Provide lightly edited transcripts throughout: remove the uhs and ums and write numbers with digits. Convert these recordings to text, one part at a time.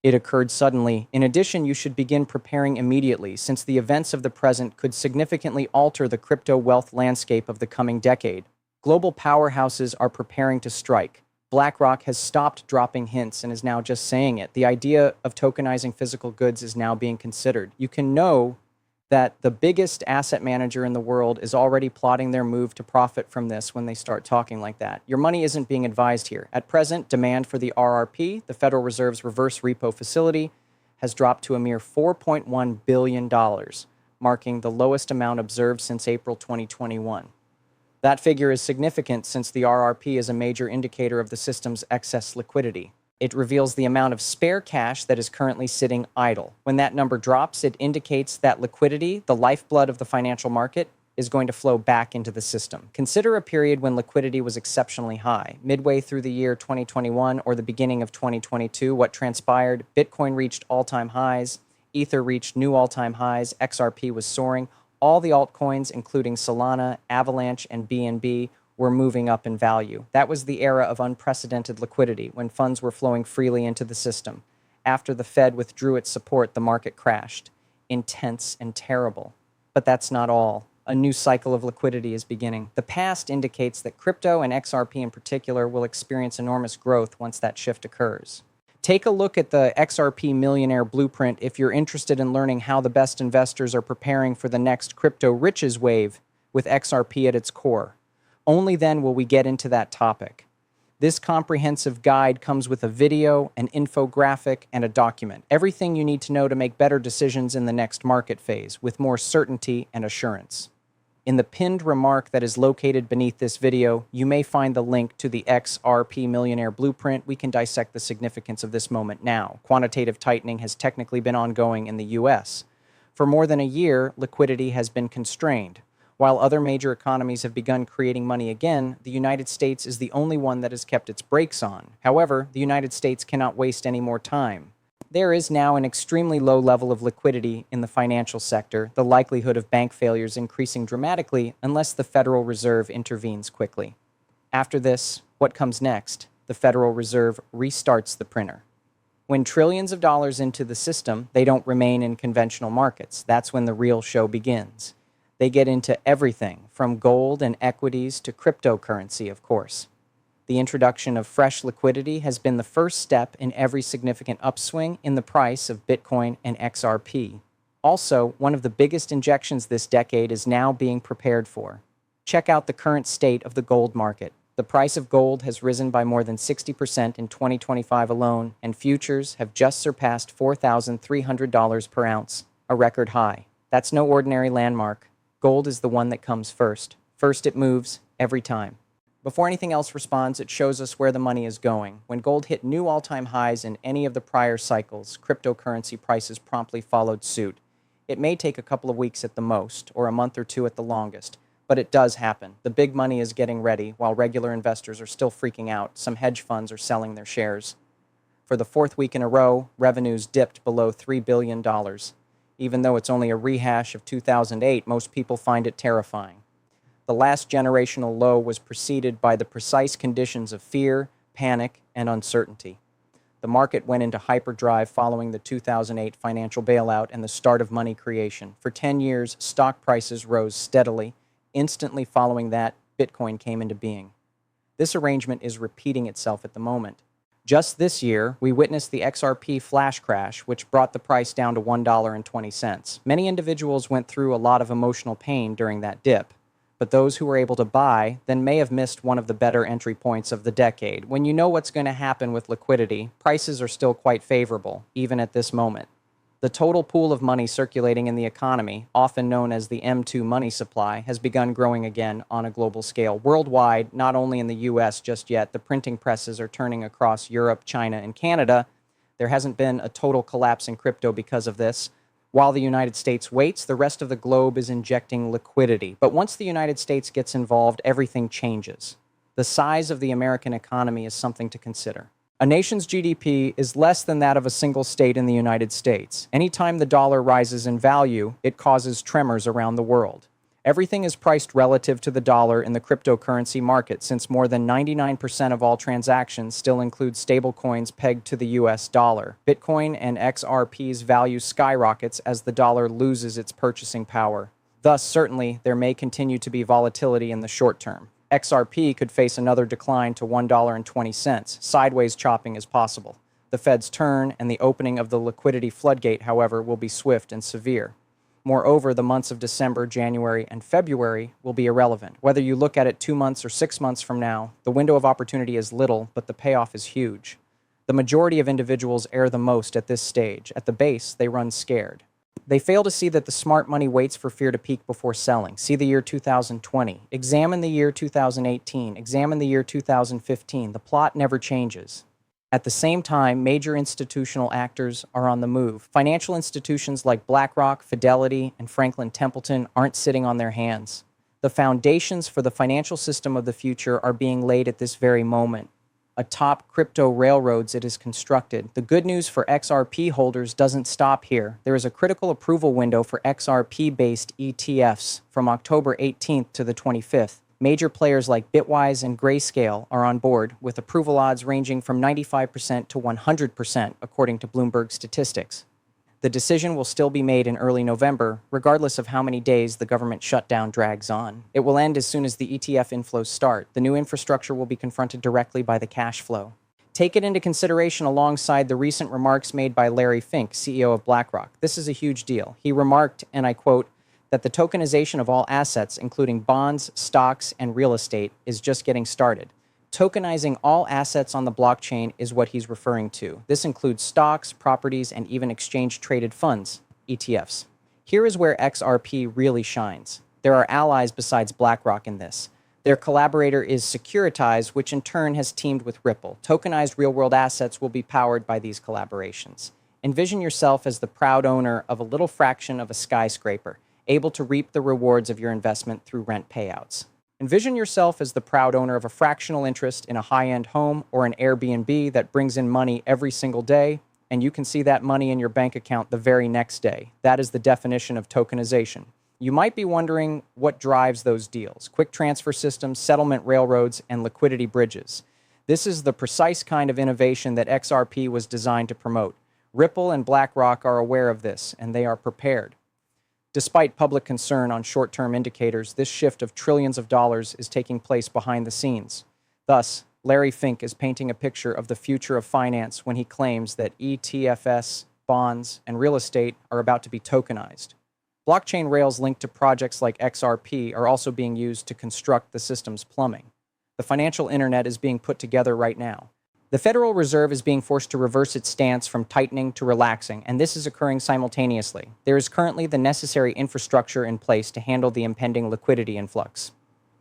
It occurred suddenly. In addition, you should begin preparing immediately, since the events of the present could significantly alter the crypto wealth landscape of the coming decade. Global powerhouses are preparing to strike. BlackRock has stopped dropping hints and is now just saying it. The idea of tokenizing physical goods is now being considered. You can know that the biggest asset manager in the world is already plotting their move to profit from this when they start talking like that. Your money isn't being advised here. At present, demand for the RRP, the Federal Reserve's reverse repo facility, has dropped to a mere $4.1 billion, marking the lowest amount observed since April 2021. That figure is significant since the RRP is a major indicator of the system's excess liquidity. It reveals the amount of spare cash that is currently sitting idle. When that number drops, it indicates that liquidity, the lifeblood of the financial market, is going to flow back into the system. Consider a period when liquidity was exceptionally high. Midway through the year 2021 or the beginning of 2022, what transpired? Bitcoin reached all-time highs, Ether reached new all-time highs, XRP was soaring. All the altcoins, including Solana, Avalanche, and BNB, were moving up in value. That was the era of unprecedented liquidity, when funds were flowing freely into the system. After the Fed withdrew its support, the market crashed. Intense and terrible. But that's not all. A new cycle of liquidity is beginning. The past indicates that crypto and XRP in particular will experience enormous growth once that shift occurs. Take a look at the XRP Millionaire Blueprint if you're interested in learning how the best investors are preparing for the next crypto riches wave with XRP at its core. Only then will we get into that topic. This comprehensive guide comes with a video, an infographic, and a document. Everything you need to know to make better decisions in the next market phase with more certainty and assurance. In the pinned remark that is located beneath this video, you may find the link to the XRP Millionaire Blueprint. We can dissect the significance of this moment now. Quantitative tightening has technically been ongoing in the US. For more than a year, liquidity has been constrained. While other major economies have begun creating money again, the United States is the only one that has kept its brakes on. However, the United States cannot waste any more time. There is now an extremely low level of liquidity in the financial sector, the likelihood of bank failures increasing dramatically unless the Federal Reserve intervenes quickly. After this, what comes next? The Federal Reserve restarts the printer. When trillions of dollars into the system, they don't remain in conventional markets. That's when the real show begins. They get into everything, from gold and equities to cryptocurrency, of course. The introduction of fresh liquidity has been the first step in every significant upswing in the price of Bitcoin and XRP. Also, one of the biggest injections this decade is now being prepared for. Check out the current state of the gold market. The price of gold has risen by more than 60% in 2025 alone, and futures have just surpassed $4,300 per ounce, a record high. That's no ordinary landmark. Gold is the one that comes first. First it moves, every time. Before anything else responds, it shows us where the money is going. When gold hit new all-time highs in any of the prior cycles, cryptocurrency prices promptly followed suit. It may take a couple of weeks at the most, or a month or two at the longest, but it does happen. The big money is getting ready, while regular investors are still freaking out. Some hedge funds are selling their shares. For the fourth week in a row, revenues dipped below $3 billion. Even though it's only a rehash of 2008, most people find it terrifying. The last generational low was preceded by the precise conditions of fear, panic, and uncertainty. The market went into hyperdrive following the 2008 financial bailout and the start of money creation. For 10 years, stock prices rose steadily. Instantly following that, Bitcoin came into being. This arrangement is repeating itself at the moment. Just this year, we witnessed the XRP flash crash, which brought the price down to $1.20. Many individuals went through a lot of emotional pain during that dip, but those who were able to buy then may have missed one of the better entry points of the decade. When you know what's going to happen with liquidity, prices are still quite favorable, even at this moment. The total pool of money circulating in the economy, often known as the M2 money supply, has begun growing again on a global scale. Worldwide, not only in the US just yet, the printing presses are turning across Europe, China, and Canada. There hasn't been a total collapse in crypto because of this. While the United States waits, the rest of the globe is injecting liquidity. But once the United States gets involved, everything changes. The size of the American economy is something to consider. A nation's GDP is less than that of a single state in the United States. Anytime the dollar rises in value, it causes tremors around the world. Everything is priced relative to the dollar in the cryptocurrency market since more than 99% of all transactions still include stablecoins pegged to the US dollar. Bitcoin and XRP's value skyrockets as the dollar loses its purchasing power. Thus, certainly, there may continue to be volatility in the short term. XRP could face another decline to $1.20. Sideways chopping is possible. The Fed's turn and the opening of the liquidity floodgate, however, will be swift and severe. Moreover, the months of December, January, and February will be irrelevant. Whether you look at it 2 months or 6 months from now, the window of opportunity is little, but the payoff is huge. The majority of individuals err the most at this stage. At the base, they run scared. They fail to see that the smart money waits for fear to peak before selling. See the year 2020. Examine the year 2018. Examine the year 2015. The plot never changes. At the same time, major institutional actors are on the move. Financial institutions like BlackRock, Fidelity, and Franklin Templeton aren't sitting on their hands. The foundations for the financial system of the future are being laid at this very moment. Atop crypto railroads it is constructed. The good news for XRP holders doesn't stop here. There is a critical approval window for XRP-based ETFs from October 18th to the 25th. Major players like Bitwise and Grayscale are on board, with approval odds ranging from 95% to 100%, according to Bloomberg statistics. The decision will still be made in early November, regardless of how many days the government shutdown drags on. It will end as soon as the ETF inflows start. The new infrastructure will be confronted directly by the cash flow. Take it into consideration alongside the recent remarks made by Larry Fink, CEO of BlackRock. This is a huge deal. He remarked, and I quote, that the tokenization of all assets, including bonds, stocks, and real estate, is just getting started. Tokenizing all assets on the blockchain is what he's referring to. This includes stocks, properties, and even exchange-traded funds, ETFs. Here is where XRP really shines. There are allies besides BlackRock in this. Their collaborator is Securitize, which in turn has teamed with Ripple. Tokenized real-world assets will be powered by these collaborations. Envision yourself as the proud owner of a little fraction of a skyscraper, able to reap the rewards of your investment through rent payouts. Envision yourself as the proud owner of a fractional interest in a high-end home or an Airbnb that brings in money every single day, and you can see that money in your bank account the very next day. That is the definition of tokenization. You might be wondering what drives those deals: quick transfer systems, settlement railroads, and liquidity bridges. This is the precise kind of innovation that XRP was designed to promote. Ripple and BlackRock are aware of this, and they are prepared. Despite public concern on short-term indicators, this shift of trillions of dollars is taking place behind the scenes. Thus, Larry Fink is painting a picture of the future of finance when he claims that ETFs, bonds, and real estate are about to be tokenized. Blockchain rails linked to projects like XRP are also being used to construct the system's plumbing. The financial internet is being put together right now. The Federal Reserve is being forced to reverse its stance from tightening to relaxing, and this is occurring simultaneously. There is currently the necessary infrastructure in place to handle the impending liquidity influx.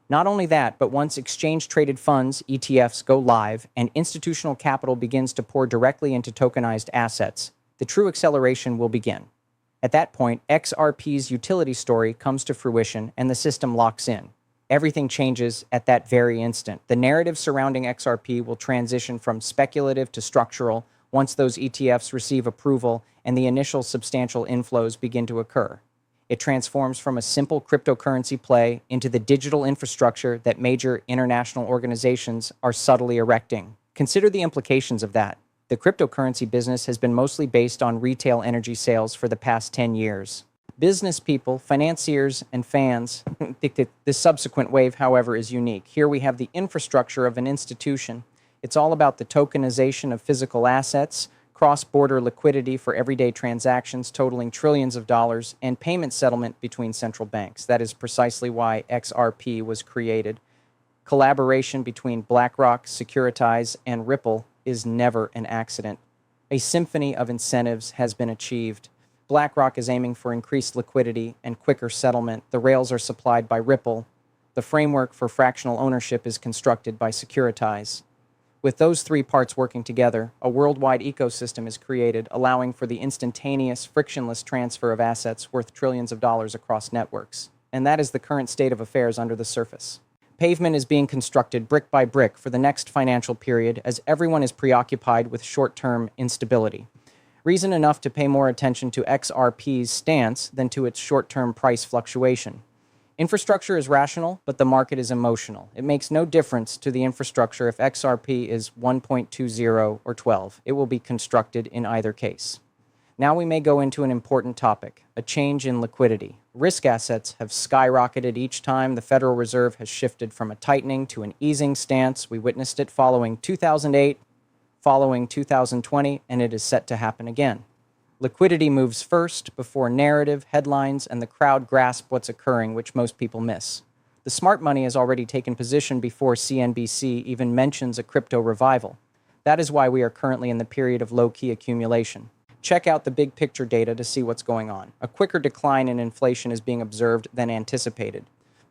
Not only that, but once exchange-traded funds, ETFs, go live and institutional capital begins to pour directly into tokenized assets, the true acceleration will begin. At that point, XRP's utility story comes to fruition and the system locks in. Everything changes at that very instant. The narrative surrounding XRP will transition from speculative to structural once those ETFs receive approval and the initial substantial inflows begin to occur. It transforms from a simple cryptocurrency play into the digital infrastructure that major international organizations are subtly erecting. Consider the implications of that. The cryptocurrency business has been mostly based on retail energy sales for the past 10 years. Business people, financiers, and fans think that this subsequent wave, however, is unique. Here we have the infrastructure of an institution. It's all about the tokenization of physical assets, cross-border liquidity for everyday transactions totaling trillions of dollars, and payment settlement between central banks. That is precisely why XRP was created. Collaboration between BlackRock, Securitize, and Ripple is never an accident. A symphony of incentives has been achieved. BlackRock is aiming for increased liquidity and quicker settlement. The rails are supplied by Ripple. The framework for fractional ownership is constructed by Securitize. With those three parts working together, a worldwide ecosystem is created, allowing for the instantaneous, frictionless transfer of assets worth trillions of dollars across networks. And that is the current state of affairs under the surface. Pavement is being constructed brick by brick for the next financial period as everyone is preoccupied with short-term instability. Reason enough to pay more attention to XRP's stance than to its short-term price fluctuation. Infrastructure is rational, but the market is emotional. It makes no difference to the infrastructure if XRP is 1.20 or 12. It will be constructed in either case. Now we may go into an important topic, a change in liquidity. Risk assets have skyrocketed each time the Federal Reserve has shifted from a tightening to an easing stance. We witnessed it following 2008, following 2020, and it is set to happen again. Liquidity moves first before narrative, headlines, and the crowd grasp what's occurring, which most people miss. The smart money has already taken position before CNBC even mentions a crypto revival. That is why we are currently in the period of low-key accumulation. Check out the big picture data to see what's going on. A quicker decline in inflation is being observed than anticipated.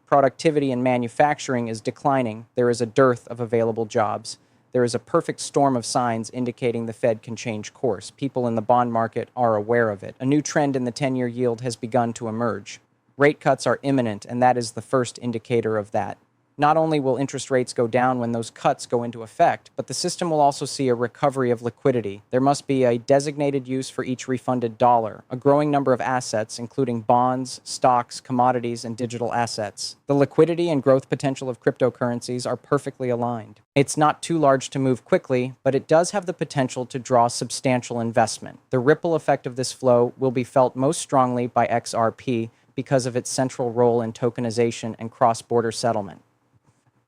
Productivity in manufacturing is declining. There is a dearth of available jobs. There is a perfect storm of signs indicating the Fed can change course. People in the bond market are aware of it. A new trend in the 10-year yield has begun to emerge. Rate cuts are imminent, and that is the first indicator of that. Not only will interest rates go down when those cuts go into effect, but the system will also see a recovery of liquidity. There must be a designated use for each refunded dollar, a growing number of assets, including bonds, stocks, commodities, and digital assets. The liquidity and growth potential of cryptocurrencies are perfectly aligned. It's not too large to move quickly, but it does have the potential to draw substantial investment. The ripple effect of this flow will be felt most strongly by XRP because of its central role in tokenization and cross-border settlement.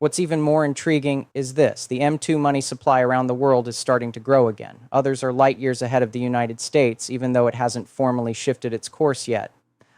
What's even more intriguing is this. The M2 money supply around the world is starting to grow again. Others are light years ahead of the United States, even though it hasn't formally shifted its course yet.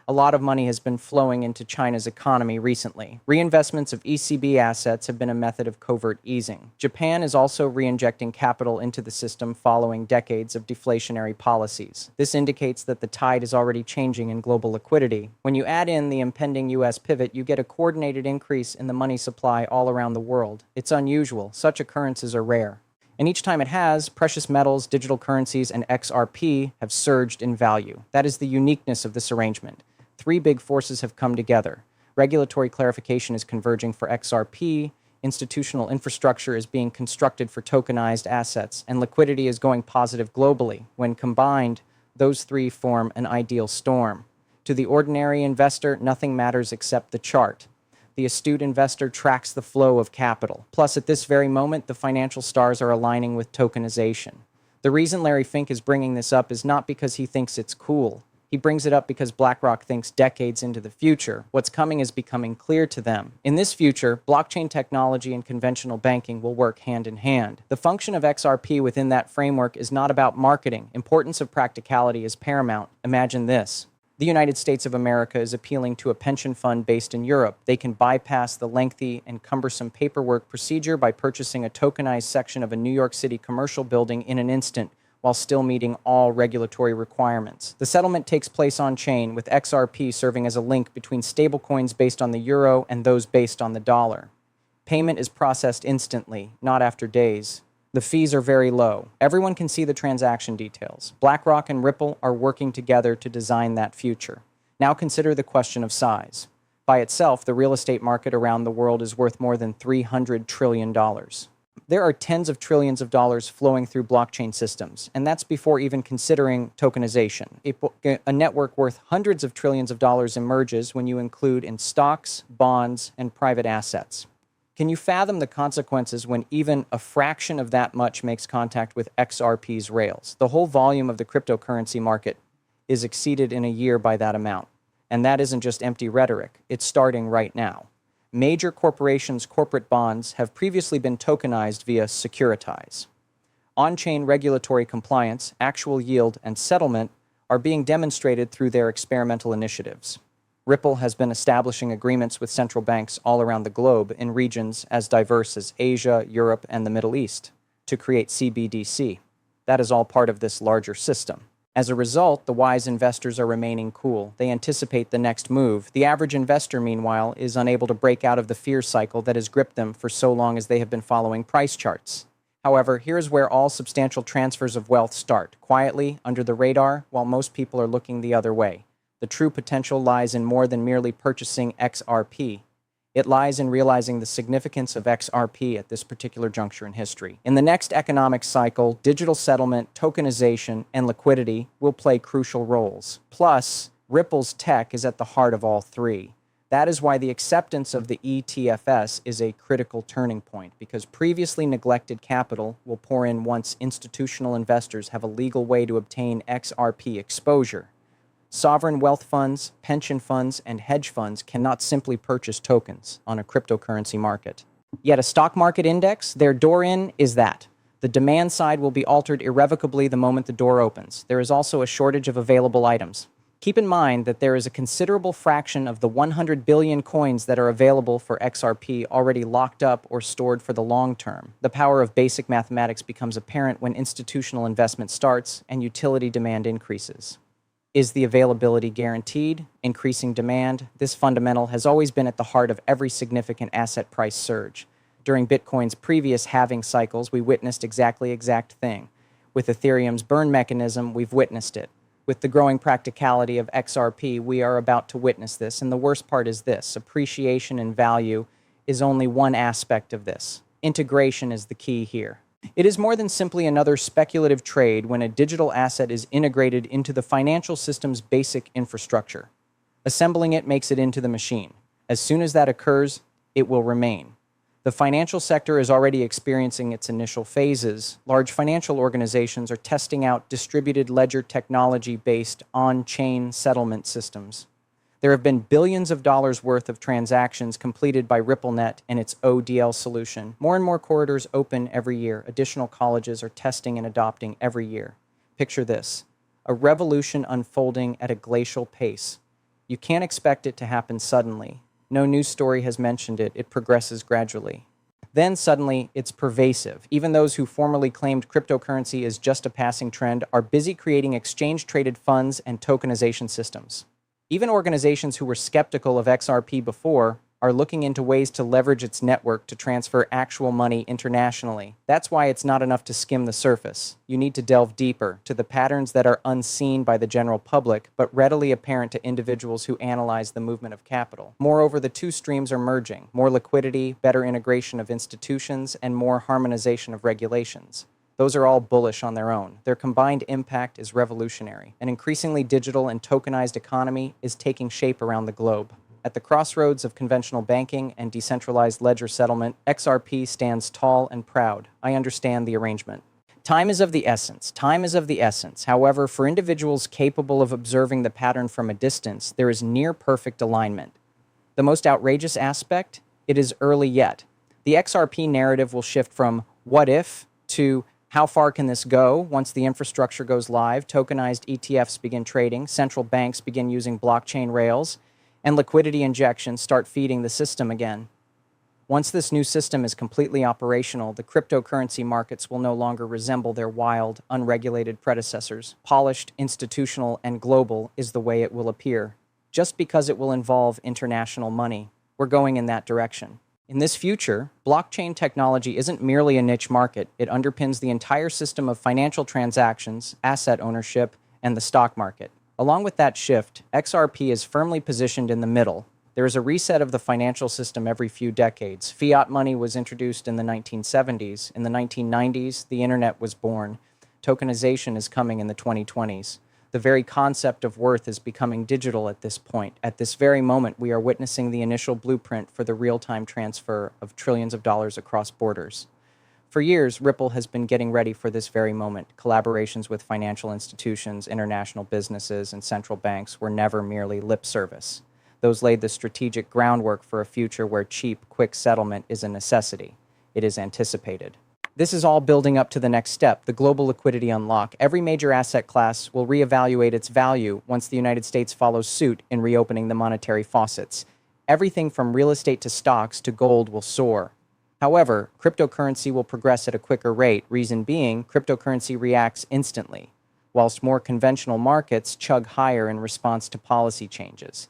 A lot of money has been flowing into China's economy recently. Reinvestments of ECB assets have been a method of covert easing. Japan is also reinjecting capital into the system following decades of deflationary policies. This indicates that the tide is already changing in global liquidity. When you add in the impending US pivot, you get a coordinated increase in the money supply all around the world. It's unusual. Such occurrences are rare. And each time it has, precious metals, digital currencies, and XRP have surged in value. That is the uniqueness of this arrangement. Three big forces have come together. Regulatory clarification is converging for XRP, institutional infrastructure is being constructed for tokenized assets, and liquidity is going positive globally. When combined, those three form an ideal storm. To the ordinary investor, nothing matters except the chart. The astute investor tracks the flow of capital. Plus, at this very moment, the financial stars are aligning with tokenization. The reason Larry Fink is bringing this up is not because he thinks it's cool. He brings it up because BlackRock thinks decades into the future. What's coming is becoming clear to them. In this future, blockchain technology and conventional banking will work hand in hand. The function of XRP within that framework is not about marketing. Importance of practicality is paramount. Imagine this. The United States of America is appealing to a pension fund based in Europe. They can bypass the lengthy and cumbersome paperwork procedure by purchasing a tokenized section of a New York City commercial building in an instant, while still meeting all regulatory requirements. The settlement takes place on-chain, with XRP serving as a link between stablecoins based on the euro and those based on the dollar. Payment is processed instantly, not after days. The fees are very low. Everyone can see the transaction details. BlackRock and Ripple are working together to design that future. Now consider the question of size. By itself, the real estate market around the world is worth more than $300 trillion. There are tens of trillions of dollars flowing through blockchain systems, and that's before even considering tokenization. A network worth hundreds of trillions of dollars emerges when you include in stocks, bonds, and private assets. Can you fathom the consequences when even a fraction of that much makes contact with XRP's rails? The whole volume of the cryptocurrency market is exceeded in a year by that amount. And that isn't just empty rhetoric. It's starting right now. Major corporations' corporate bonds have previously been tokenized via Securitize. On-chain regulatory compliance, actual yield, and settlement are being demonstrated through their experimental initiatives. Ripple has been establishing agreements with central banks all around the globe in regions as diverse as Asia, Europe, and the Middle East to create CBDC. That is all part of this larger system. As a result, the wise investors are remaining cool. They anticipate the next move. The average investor, meanwhile, is unable to break out of the fear cycle that has gripped them for so long as they have been following price charts. However, here is where all substantial transfers of wealth start, quietly, under the radar, while most people are looking the other way. The true potential lies in more than merely purchasing XRP. It lies in realizing the significance of XRP at this particular juncture in history. In the next economic cycle, digital settlement, tokenization, and liquidity will play crucial roles. Plus, Ripple's tech is at the heart of all three. That is why the acceptance of the ETFS is a critical turning point, because previously neglected capital will pour in once institutional investors have a legal way to obtain XRP exposure. Sovereign wealth funds, pension funds, and hedge funds cannot simply purchase tokens on a cryptocurrency market. Yet a stock market index, their door in is that. The demand side will be altered irrevocably the moment the door opens. There is also a shortage of available items. Keep in mind that there is a considerable fraction of the 100 billion coins that are available for XRP already locked up or stored for the long term. The power of basic mathematics becomes apparent when institutional investment starts and utility demand increases. Is the availability guaranteed? Increasing demand? This fundamental has always been at the heart of every significant asset price surge. During Bitcoin's previous halving cycles, we witnessed exact thing. With Ethereum's burn mechanism, we've witnessed it. With the growing practicality of XRP, we are about to witness this, and the worst part is this: appreciation in value is only one aspect of this. Integration is the key here. It is more than simply another speculative trade when a digital asset is integrated into the financial system's basic infrastructure. Assembling it makes it into the machine. As soon as that occurs, it will remain. The financial sector is already experiencing its initial phases. Large financial organizations are testing out distributed ledger technology based on-chain settlement systems. There have been billions of dollars worth of transactions completed by RippleNet and its ODL solution. More and more corridors open every year. Additional colleges are testing and adopting every year. Picture this: a revolution unfolding at a glacial pace. You can't expect it to happen suddenly. No news story has mentioned it. It progresses gradually. Then suddenly, it's pervasive. Even those who formerly claimed cryptocurrency is just a passing trend are busy creating exchange-traded funds and tokenization systems. Even organizations who were skeptical of XRP before are looking into ways to leverage its network to transfer actual money internationally. That's why it's not enough to skim the surface. You need to delve deeper to the patterns that are unseen by the general public, but readily apparent to individuals who analyze the movement of capital. Moreover, the two streams are merging: more liquidity, better integration of institutions, and more harmonization of regulations. Those are all bullish on their own. Their combined impact is revolutionary. An increasingly digital and tokenized economy is taking shape around the globe. At the crossroads of conventional banking and decentralized ledger settlement, XRP stands tall and proud. I understand the arrangement. Time is of the essence. Time is of the essence. However, for individuals capable of observing the pattern from a distance, there is near perfect alignment. The most outrageous aspect? It is early yet. The XRP narrative will shift from what if to how far can this go once the infrastructure goes live, tokenized ETFs begin trading, central banks begin using blockchain rails, and liquidity injections start feeding the system again. Once this new system is completely operational, the cryptocurrency markets will no longer resemble their wild, unregulated predecessors. Polished, institutional, and global is the way it will appear. Just because it will involve international money, we're going in that direction. In this future, blockchain technology isn't merely a niche market. It underpins the entire system of financial transactions, asset ownership, and the stock market. Along with that shift, XRP is firmly positioned in the middle. There is a reset of the financial system every few decades. Fiat money was introduced in the 1970s. In the 1990s, the internet was born. Tokenization is coming in the 2020s. The very concept of worth is becoming digital at this point. At this very moment, we are witnessing the initial blueprint for the real-time transfer of trillions of dollars across borders. For years, Ripple has been getting ready for this very moment. Collaborations with financial institutions, international businesses, and central banks were never merely lip service. Those laid the strategic groundwork for a future where cheap, quick settlement is a necessity. It is anticipated. This is all building up to the next step, the global liquidity unlock. Every major asset class will reevaluate its value once the United States follows suit in reopening the monetary faucets. Everything from real estate to stocks to gold will soar. However, cryptocurrency will progress at a quicker rate. Reason being, cryptocurrency reacts instantly, whilst more conventional markets chug higher in response to policy changes.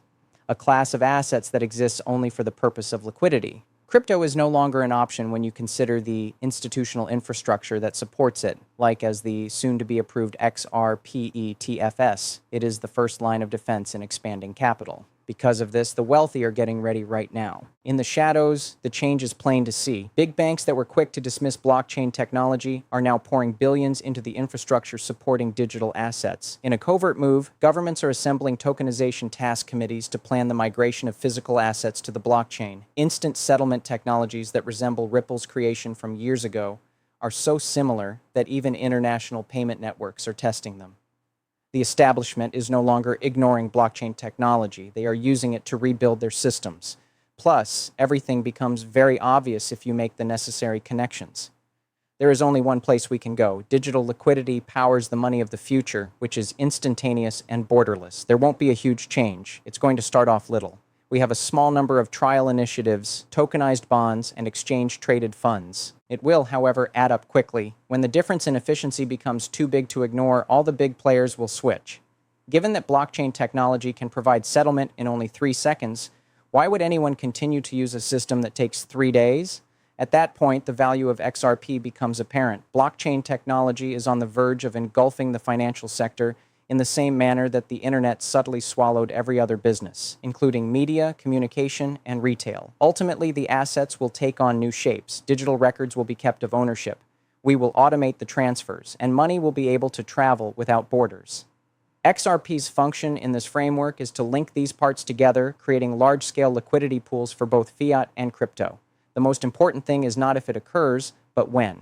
A class of assets that exists only for the purpose of liquidity. Crypto is no longer an option when you consider the institutional infrastructure that supports it, like as the soon-to-be-approved XRPETFS. It is the first line of defense in expanding capital. Because of this, the wealthy are getting ready right now. In the shadows, the change is plain to see. Big banks that were quick to dismiss blockchain technology are now pouring billions into the infrastructure supporting digital assets. In a covert move, governments are assembling tokenization task committees to plan the migration of physical assets to the blockchain. Instant settlement technologies that resemble Ripple's creation from years ago are so similar that even international payment networks are testing them. The establishment is no longer ignoring blockchain technology. They are using it to rebuild their systems. Plus, everything becomes very obvious if you make the necessary connections. There is only one place we can go. Digital liquidity powers the money of the future, which is instantaneous and borderless. There won't be a huge change. It's going to start off little. We have a small number of trial initiatives, tokenized bonds, and exchange-traded funds. It will, however, add up quickly. When the difference in efficiency becomes too big to ignore, all the big players will switch. Given that blockchain technology can provide settlement in only 3 seconds, why would anyone continue to use a system that takes 3 days? At that point, the value of XRP becomes apparent. Blockchain technology is on the verge of engulfing the financial sector in the same manner that the internet subtly swallowed every other business, including media, communication, and retail. Ultimately, the assets will take on new shapes. Digital records will be kept of ownership. We will automate the transfers, and money will be able to travel without borders. XRP's function in this framework is to link these parts together, creating large-scale liquidity pools for both fiat and crypto. The most important thing is not if it occurs, but when.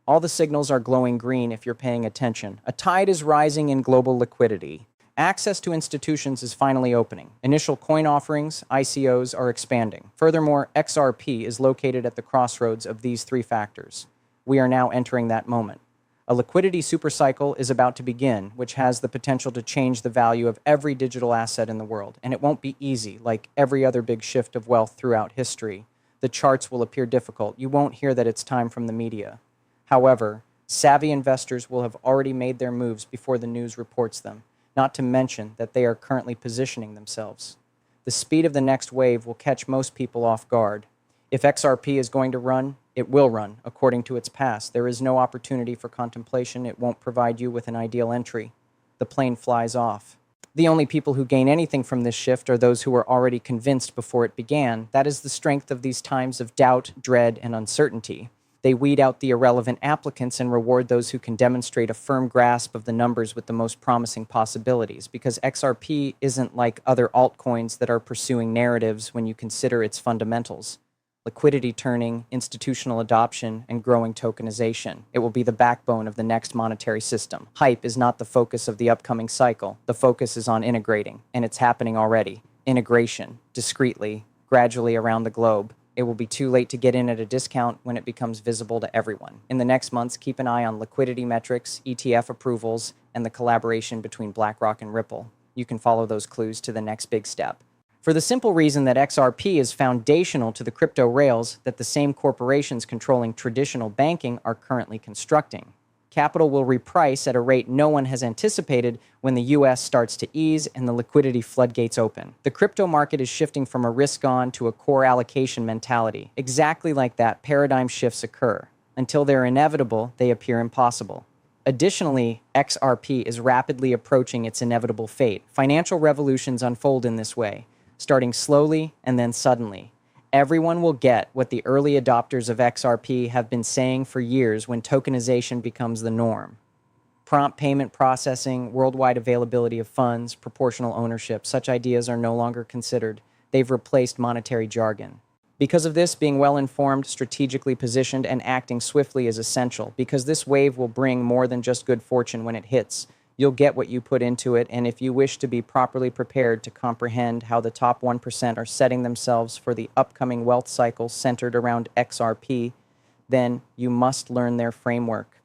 All the signals are glowing green if you're paying attention. A tide is rising in global liquidity. Access to institutions is finally opening. Initial coin offerings, ICOs, are expanding. Furthermore, XRP is located at the crossroads of these 3 factors. We are now entering that moment. A liquidity supercycle is about to begin, which has the potential to change the value of every digital asset in the world. And it won't be easy, like every other big shift of wealth throughout history. The charts will appear difficult. You won't hear that it's time from the media. However, savvy investors will have already made their moves before the news reports them, not to mention that they are currently positioning themselves. The speed of the next wave will catch most people off guard. If XRP is going to run, it will run, according to its past. There is no opportunity for contemplation. It won't provide you with an ideal entry. The plane flies off. The only people who gain anything from this shift are those who were already convinced before it began. That is the strength of these times of doubt, dread, and uncertainty. They weed out the irrelevant applicants and reward those who can demonstrate a firm grasp of the numbers with the most promising possibilities, because XRP isn't like other altcoins that are pursuing narratives when you consider its fundamentals. Liquidity turning, institutional adoption, and growing tokenization. It will be the backbone of the next monetary system. Hype is not the focus of the upcoming cycle. The focus is on integrating, and it's happening already. Integration, discreetly, gradually around the globe. It will be too late to get in at a discount when it becomes visible to everyone. In the next months, keep an eye on liquidity metrics, ETF approvals, and the collaboration between BlackRock and Ripple. You can follow those clues to the next big step. For the simple reason that XRP is foundational to the crypto rails that the same corporations controlling traditional banking are currently constructing. Capital will reprice at a rate no one has anticipated when the US starts to ease and the liquidity floodgates open. The crypto market is shifting from a risk-on to a core allocation mentality. Exactly like that, paradigm shifts occur. Until they're inevitable, they appear impossible. Additionally, XRP is rapidly approaching its inevitable fate. Financial revolutions unfold in this way, starting slowly and then suddenly. Everyone will get what the early adopters of XRP have been saying for years when tokenization becomes the norm. Prompt payment processing, worldwide availability of funds, proportional ownership, such ideas are no longer considered. They've replaced monetary jargon. Because of this, being well-informed, strategically positioned, and acting swiftly is essential, because this wave will bring more than just good fortune when it hits. You'll get what you put into it, and if you wish to be properly prepared to comprehend how the top 1% are setting themselves for the upcoming wealth cycle centered around XRP, then you must learn their framework.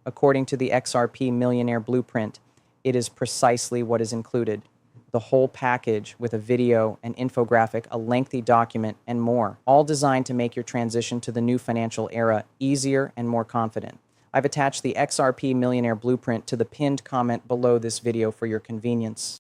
According to the XRP Millionaire Blueprint, it is precisely what is included. The whole package with a video, an infographic, a lengthy document, and more, all designed to make your transition to the new financial era easier and more confident. I've attached the XRP Millionaire Blueprint to the pinned comment below this video for your convenience.